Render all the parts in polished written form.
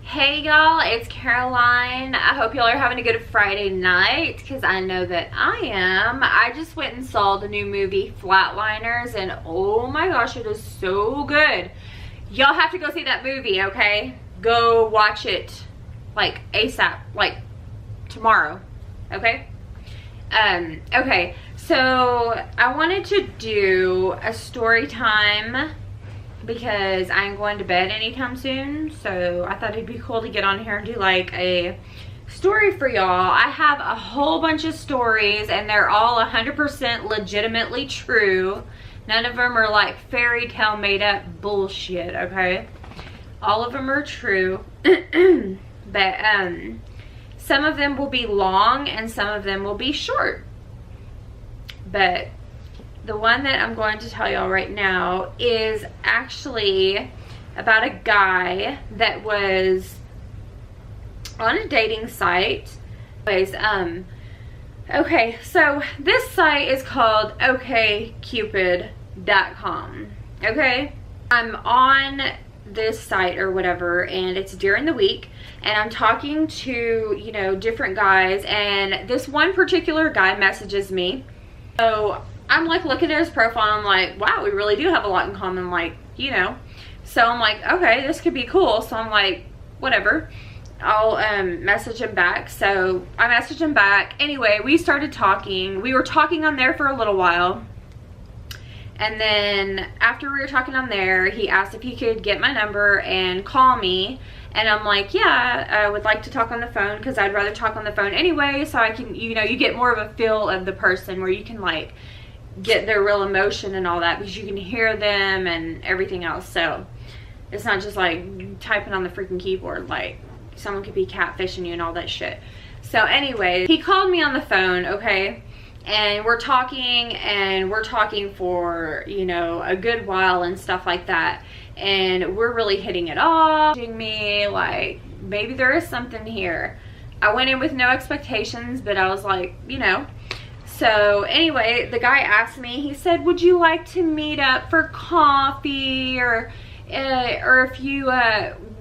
Hey y'all, it's Caroline. I hope y'all are having a good Friday night because I know that I am. I just went and saw the new movie Flatliners and oh my gosh, it is so good. Y'all have to go see that movie, okay? Go watch it like ASAP, like tomorrow, okay? Okay, so I wanted to do a story time because I'm going to bed anytime soon, so I thought it'd be cool to get on here and do like a story for y'all. I have a whole bunch of stories and they're all 100% legitimately true. None of them are like fairy tale made up bullshit, okay? All of them are true. But some of them will be long and some of them will be short. But the one that I'm going to tell y'all right now is actually about a guy that was on a dating site. Anyways, okay, so this site is called okcupid.com. Okay, I'm on this site or whatever, and it's during the week, and I'm talking to, you know, different guys, and this one particular guy messages me. So I'm like looking at his profile and I'm like, wow, we really do have a lot in common, like, you know. So I'm like, okay, this could be cool. So I'm like, whatever, I'll message him back. So I messaged him back. Anyway, we started talking. We were talking on there for a little while. And then after we were talking on there, he asked if he could get my number and call me. And I'm like, yeah, I would like to talk on the phone because I'd rather talk on the phone anyway. So I can, you know, you get more of a feel of the person where you can like get their real emotion and all that because you can hear them and everything else. So it's not just like typing on the freaking keyboard, like someone could be catfishing you and all that shit. So anyway, he called me on the phone, okay, and we're talking for, you know, a good while and stuff like that, and we're really hitting it off. Me like, maybe there is something here. I went in with no expectations, but I was like, you know. So anyway, the guy asked me, he said, would you like to meet up for coffee, or if you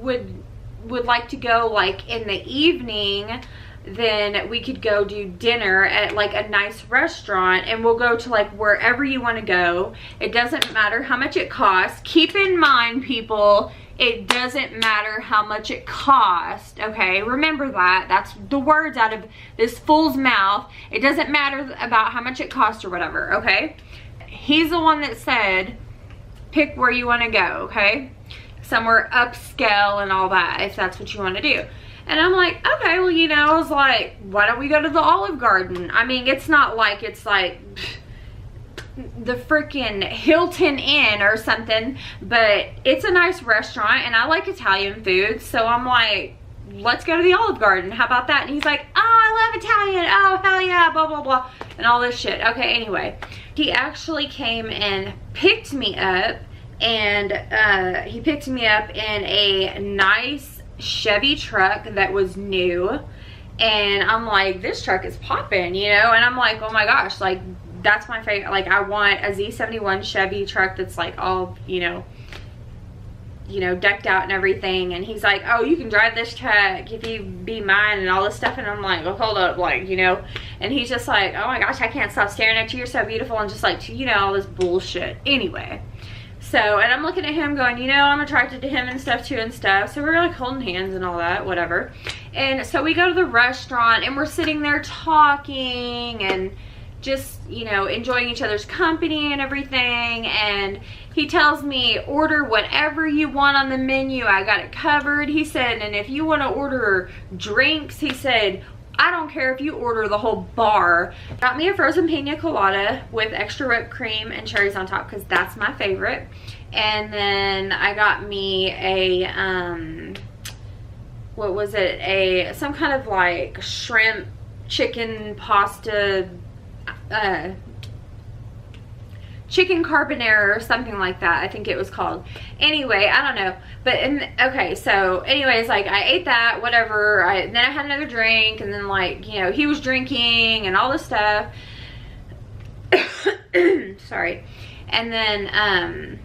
would like to go like in the evening, then we could go do dinner at like a nice restaurant, and we'll go to like wherever you want to go. It doesn't matter how much it costs. Keep in mind, people, it doesn't matter how much it costs, okay? Remember that. That's the words out of this fool's mouth. It doesn't matter about how much it costs or whatever, okay? He's the one that said, pick where you want to go, okay? Somewhere upscale and all that, if that's what you want to do. And I'm like, okay, well, you know, I was like, why don't we go to the Olive Garden? I mean, it's not like it's like the freaking Hilton Inn or something, but it's a nice restaurant and I like Italian food. So I'm like, let's go to the Olive Garden. How about that? And he's like, oh, I love Italian. Oh, hell yeah, blah, blah, blah, and all this shit. Okay, anyway, he actually came and picked me up, and he picked me up in a nice Chevy truck that was new, and I'm like, this truck is popping, you know. And I'm like, oh my gosh, like that's my favorite. Like I want a Z71 Chevy truck that's like all, you know, decked out and everything. And he's like, oh, you can drive this truck if you be mine and all this stuff. And I'm like, well, hold up, like, you know. And he's just like, oh my gosh, I can't stop staring at you, you're so beautiful, and just like, you know, all this bullshit. Anyway, so, and I'm looking at him going, you know, I'm attracted to him and stuff too and stuff. So we're like holding hands and all that, whatever. And so we go to the restaurant and we're sitting there talking and just, you know, enjoying each other's company and everything. And he tells me, order whatever you want on the menu. I got it covered. He said, and if you want to order drinks, he said, I don't care if you order the whole bar. Got me a frozen pina colada with extra whipped cream and cherries on top because that's my favorite. And then I got me a, what was it? Some kind of like shrimp, chicken, pasta, chicken carbonara or something like that, I think it was called. Anyway, I don't know. But okay, so anyways, like I ate that, whatever. Then I had another drink, and then like, you know, he was drinking and all this stuff. Sorry. And then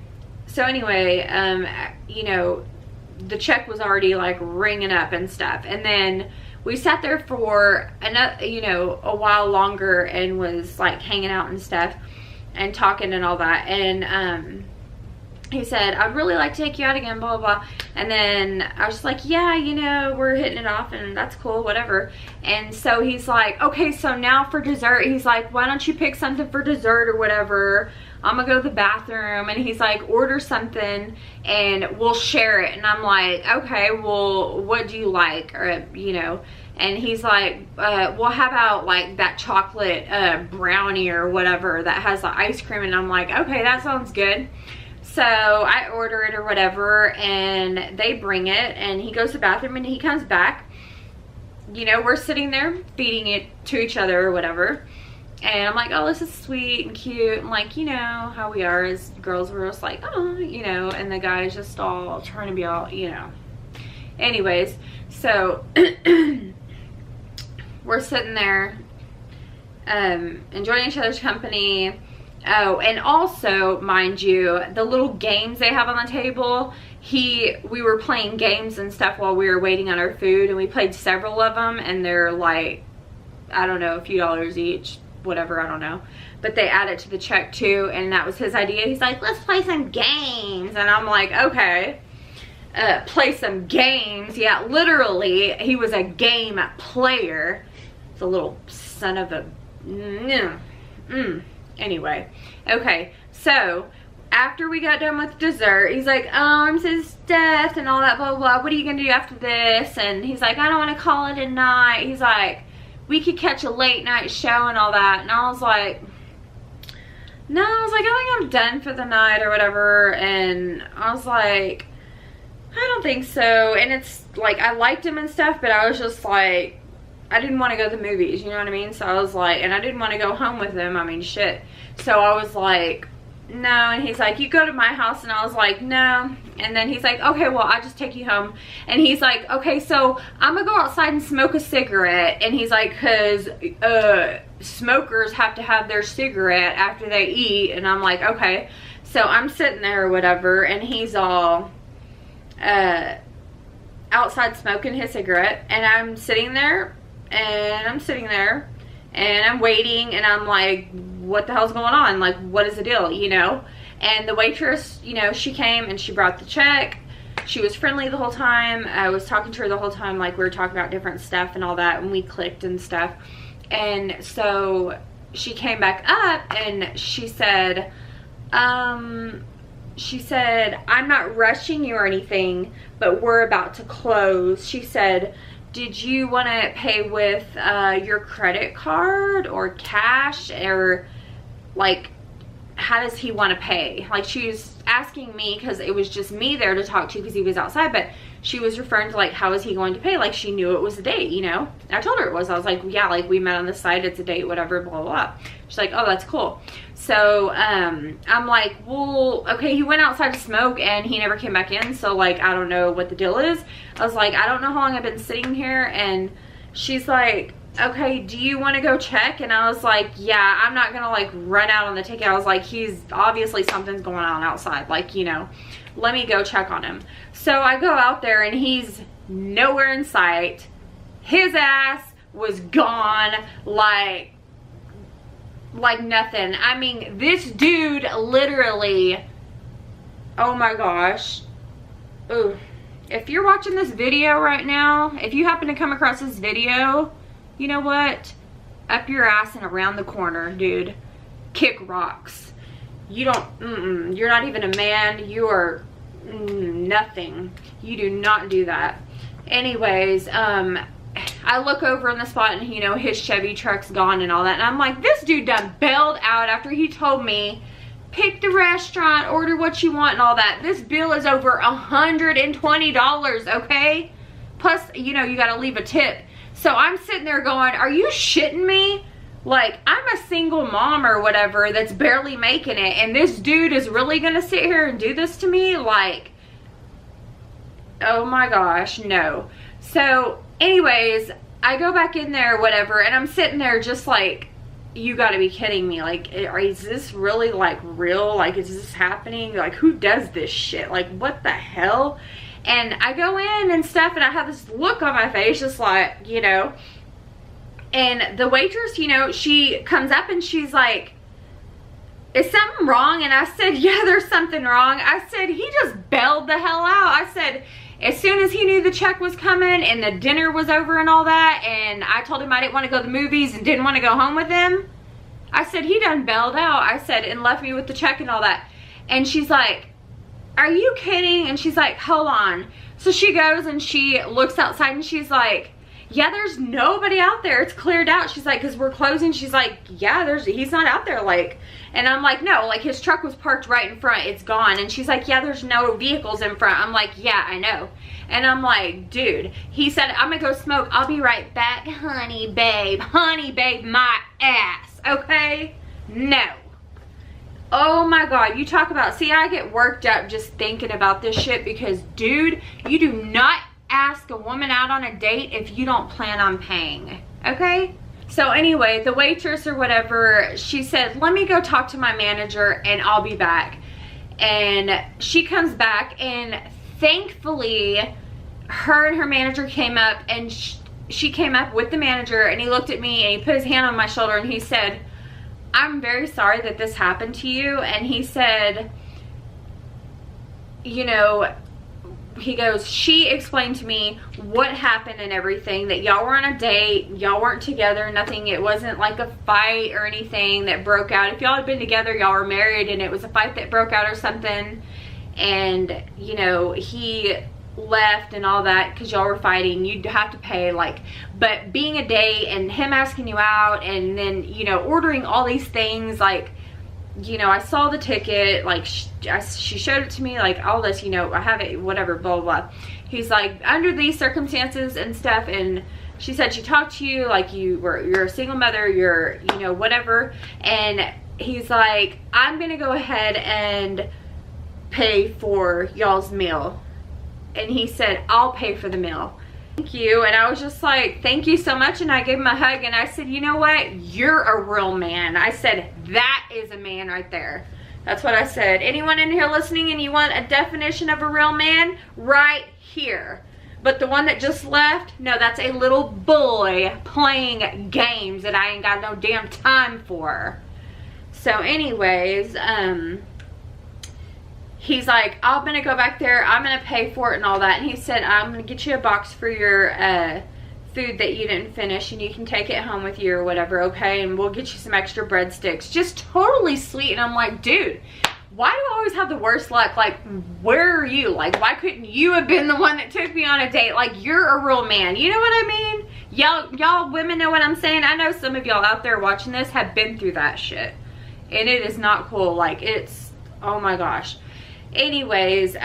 so anyway, you know, the check was already like ringing up and stuff. And then we sat there for another, you know, a while longer and was like hanging out and stuff and talking and all that. And he said, I'd really like to take you out again, blah, blah, blah. And then I was just like, yeah, you know, we're hitting it off and that's cool, whatever. And so he's like, okay, so now for dessert, he's like, why don't you pick something for dessert or whatever? I'm gonna go to the bathroom. And he's like, order something and we'll share it. And I'm like, okay, well, what do you like? Or, you know, and he's like, well, how about like that chocolate brownie or whatever that has the ice cream? And I'm like, okay, that sounds good. So I order it or whatever, and they bring it, and he goes to the bathroom, and he comes back. You know, we're sitting there feeding it to each other or whatever. And I'm like, oh, this is sweet and cute. And like, you know, how we are as girls, we're just like, oh, you know, and the guy's just all trying to be all, you know. Anyways, so we're sitting there enjoying each other's company. Oh, and also, mind you, the little games they have on the table, we were playing games and stuff while we were waiting on our food, and we played several of them, and they're like, I don't know, a few dollars each, whatever, I don't know. But they add it to the check too, and that was his idea. He's like, let's play some games. And I'm like, okay, play some games. Yeah, literally, he was a game player. The little son of a... Anyway, okay, so after we got done with dessert, he's like, oh, I'm so stuffed and all that, blah, blah, blah. What are you going to do after this? And he's like, I don't want to call it a night. He's like, we could catch a late night show and all that. And I was like, no, I was like, I think I'm done for the night or whatever. And I was like, I don't think so. And it's like, I liked him and stuff, but I was just like, I didn't want to go to the movies, you know what I mean? So I was like, and I didn't want to go home with him. I mean, shit. So I was like, no. And he's like, you go to my house. And I was like, no. And then he's like, okay, well, I'll just take you home. And he's like, okay, so I'm going to go outside and smoke a cigarette. And he's like, because smokers have to have their cigarette after they eat. And I'm like, okay. So I'm sitting there or whatever. And he's all outside smoking his cigarette. And I'm sitting there. And I'm waiting, and I'm like, what the hell's going on? Like, what is the deal, you know? And the waitress, you know, she came and she brought the check. She was friendly the whole time. I was talking to her the whole time, like we were talking about different stuff and all that, and we clicked and stuff. And so she came back up and she said, I'm not rushing you or anything, but we're about to close. She said, did you want to pay with your credit card or cash, or like, how does he want to pay? Like, she was asking me because it was just me there to talk to because he was outside, but she was referring to like, how is he going to pay? Like, she knew it was a date, you know? I told her it was. I was like, yeah, like we met on the site, it's a date, whatever, blah, blah, blah. She's like, oh, that's cool. So I'm like, well, okay, he went outside to smoke and he never came back in, so like, I don't know what the deal is. I was like, I don't know how long I've been sitting here. And she's like, okay, do you want to go check? And I was like, yeah, I'm not gonna like run out on the ticket. I was like, he's obviously, something's going on outside, like, you know, let me go check on him. So I go out there and he's nowhere in sight. His ass was gone like nothing. I mean, this dude literally, oh my gosh. Ooh. If you're watching this video right now, if you happen to come across this video, you know what? Up your ass and around the corner, dude. Kick rocks. You don't, you're not even a man. You are nothing. You do not do that. Anyways, I look over in the spot and, you know, his Chevy truck's gone and all that. And I'm like, this dude done bailed out after he told me, pick the restaurant, order what you want and all that. This bill is over $120, okay? Plus, you know, you gotta leave a tip. So I'm sitting there going, are you shitting me? Like, I'm a single mom or whatever that's barely making it, and this dude is really gonna sit here and do this to me? Like, oh my gosh, no. So anyways, I go back in there or whatever, and I'm sitting there just like, you gotta be kidding me. Like, is this really like real? Like, is this happening? Like, who does this shit? Like, what the hell? And I go in and stuff, and I have this look on my face, just like, you know. And the waitress, you know, she comes up and she's like, is something wrong? And I said, yeah, there's something wrong. I said, he just bailed the hell out. I said, as soon as he knew the check was coming and the dinner was over and all that, and I told him I didn't want to go to the movies and didn't want to go home with him, I said, he done bailed out. I said, and left me with the check and all that. And she's like, are you kidding? And she's like, hold on. So she goes and she looks outside and she's like, yeah, there's nobody out there. It's cleared out. She's like, because we're closing. She's like, yeah, he's not out there. Like, and I'm like, no, like his truck was parked right in front. It's gone. And she's like, yeah, there's no vehicles in front. I'm like, yeah, I know. And I'm like, dude, he said, I'm gonna go smoke. I'll be right back. Honey, babe, my ass. Okay? No. Oh my God, you talk about, see, I get worked up just thinking about this shit because, dude, you do not ask a woman out on a date if you don't plan on paying, okay? So anyway, the waitress or whatever, she said, let me go talk to my manager and I'll be back. And she comes back, and thankfully, her and her manager came up, and she came up with the manager, and he looked at me and he put his hand on my shoulder and he said, I'm very sorry that this happened to you. And he said, you know, he goes, she explained to me what happened and everything, that y'all were on a date, y'all weren't together, nothing, it wasn't like a fight or anything that broke out. If y'all had been together, y'all were married and it was a fight that broke out or something, and you know, he left and all that because y'all were fighting, you'd have to pay, like, but being a date and him asking you out and then, you know, ordering all these things, like, you know, I saw the ticket, like, she showed it to me, like, all this, you know, I have it, whatever, blah, blah, blah. He's like, under these circumstances and stuff, and she said she talked to you, like, you're a single mother, you're, you know, whatever, and he's like, I'm gonna go ahead and pay for y'all's meal. And he said, I'll pay for the meal. Thank you. And I was just like, thank you so much. And I gave him a hug and I said, you know what? You're a real man. I said, that is a man right there. That's what I said. Anyone in here listening and you want a definition of a real man? Right here. But the one that just left, no, that's a little boy playing games that I ain't got no damn time for. So anyways, he's like, I'm gonna go back there, I'm gonna pay for it and all that. And he said, I'm gonna get you a box for your food that you didn't finish, and you can take it home with you or whatever, okay? And we'll get you some extra breadsticks. Just totally sweet. And I'm like, dude, why do I always have the worst luck? Like, where are you? Like, why couldn't you have been the one that took me on a date? Like, you're a real man. You know what I mean? Y'all women know what I'm saying. I know some of y'all out there watching this have been through that shit. And it is not cool. Like, it's, oh my gosh. Anyways,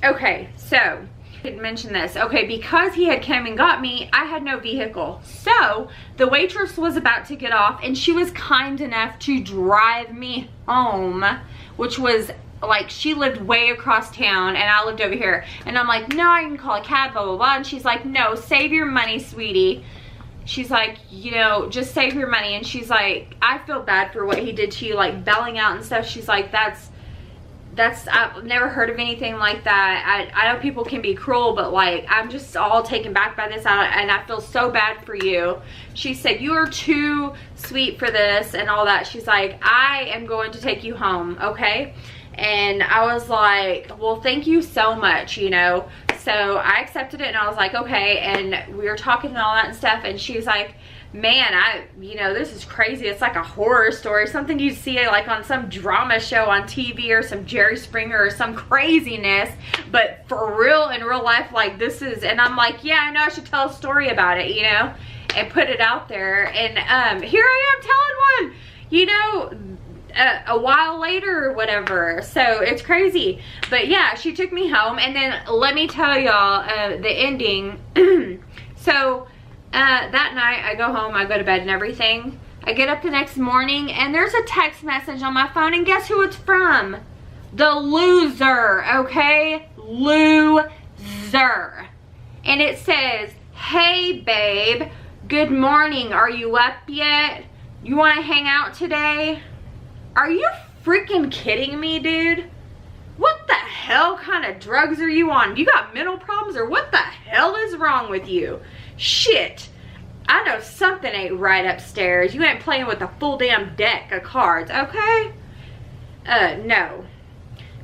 okay, so I didn't mention this. Okay, because he had come and got me, I had no vehicle. So the waitress was about to get off and she was kind enough to drive me home, which was like, she lived way across town and I lived over here. And I'm like, no, I can call a cab, blah, blah, blah. And she's like, no, save your money, sweetie. She's like, you know, just save your money. And she's like, I feel bad for what he did to you, like bailing out and stuff. She's like, I've never heard of anything like that. I know people can be cruel, but like, I'm just all taken back by this, and I feel so bad for you. She said, you are too sweet for this and all that. She's like, I am going to take you home, okay? And I was like, well, thank you so much, you know? So I accepted it and I was like, okay. And we were talking and all that and stuff, and she's like, man, you know, this is crazy. It's like a horror story, something you'd see like on some drama show on TV or some Jerry Springer or some craziness, but for real, in real life, like this is. And I'm like, yeah, I know, I should tell a story about it, you know, and put it out there. And here I am telling one, you know, a while later or whatever. So it's crazy. But yeah, she took me home, and then let me tell y'all the ending. So that night I go home, I go to bed and everything. I get up the next morning and there's a text message on my phone, and guess who it's from? The loser, okay? Loser. And it says, hey babe, good morning, are you up yet? You want to hang out today? Are you freaking kidding me, dude? What the hell kind of drugs are you on? You got mental problems or what the hell is wrong with you? Shit. I know something ain't right upstairs. You ain't playing with a full damn deck of cards, okay? No.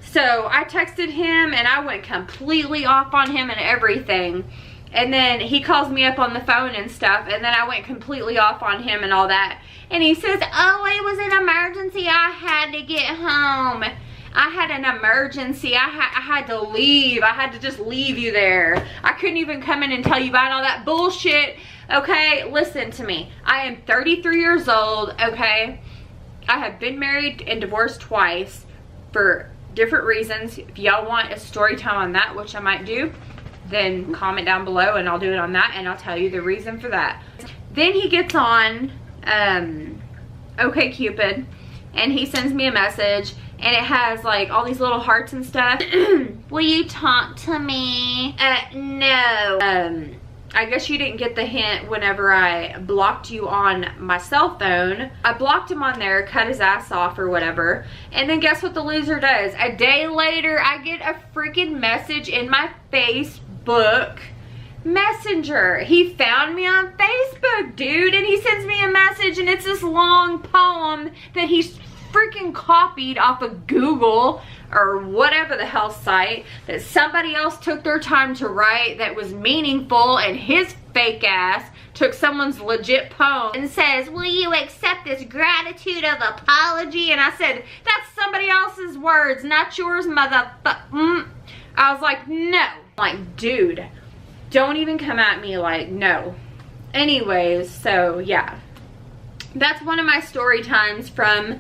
So I texted him and I went completely off on him and everything. And then he calls me up on the phone and stuff, and then I went completely off on him and all that. And he says, oh, it was an emergency. I had to get home. I had an emergency. I had to leave. I had to just leave you there. I couldn't even come in and tell you about all that bullshit. Okay, listen to me. I am 33 years old, okay? I have been married and divorced twice for different reasons. If y'all want a story time on that, which I might do, then comment down below and I'll do it on that and I'll tell you the reason for that. Then he gets on OkCupid and he sends me a message and it has like all these little hearts and stuff. Will you talk to me? No. I guess you didn't get the hint whenever I blocked you on my cell phone. I blocked him on there, cut his ass off or whatever. And then guess what the loser does? A day later, I get a freaking message in my Facebook Messenger. He found me on Facebook, dude, and he sends me a message and it's this long poem that he's freaking copied off of Google or whatever the hell site that somebody else took their time to write that was meaningful, and his fake ass took someone's legit poem and says, will you accept this gratitude of apology? And I said, that's somebody else's words, not yours, motherfucker. I was like, no. Like, dude, don't even come at me like, no. Anyways, so yeah. That's one of my story times from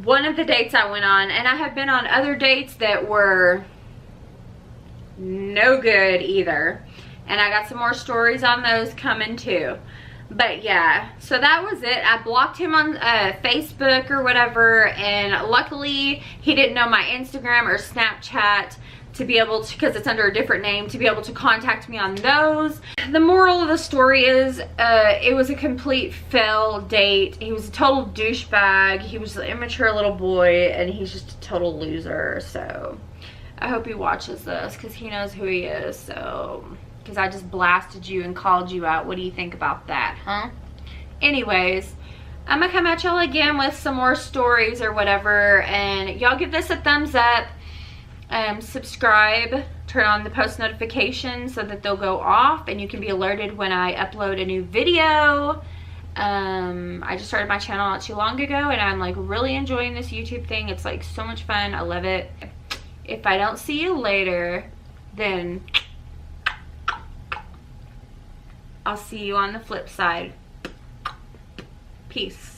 one of the dates I went on, and I have been on other dates that were no good either, and I got some more stories on those coming too. But yeah, so that was it. I blocked him on Facebook or whatever, and luckily he didn't know my Instagram or Snapchat to be able to, because it's under a different name, to be able to contact me on those. The moral of the story is it was a complete fail date. He was a total douchebag. He was an immature little boy and he's just a total loser. So I hope he watches this because he knows who he is. So, because I just blasted you and called you out. What do you think about that, huh? Anyways, I'm gonna come at y'all again with some more stories or whatever, and y'all give this a thumbs up. Subscribe, turn on the post notifications so that they'll go off and you can be alerted when I upload a new video. I just started my channel not too long ago and I'm like really enjoying this YouTube thing. It's like so much fun. I love it. If I don't see you later, then I'll see you on the flip side. Peace.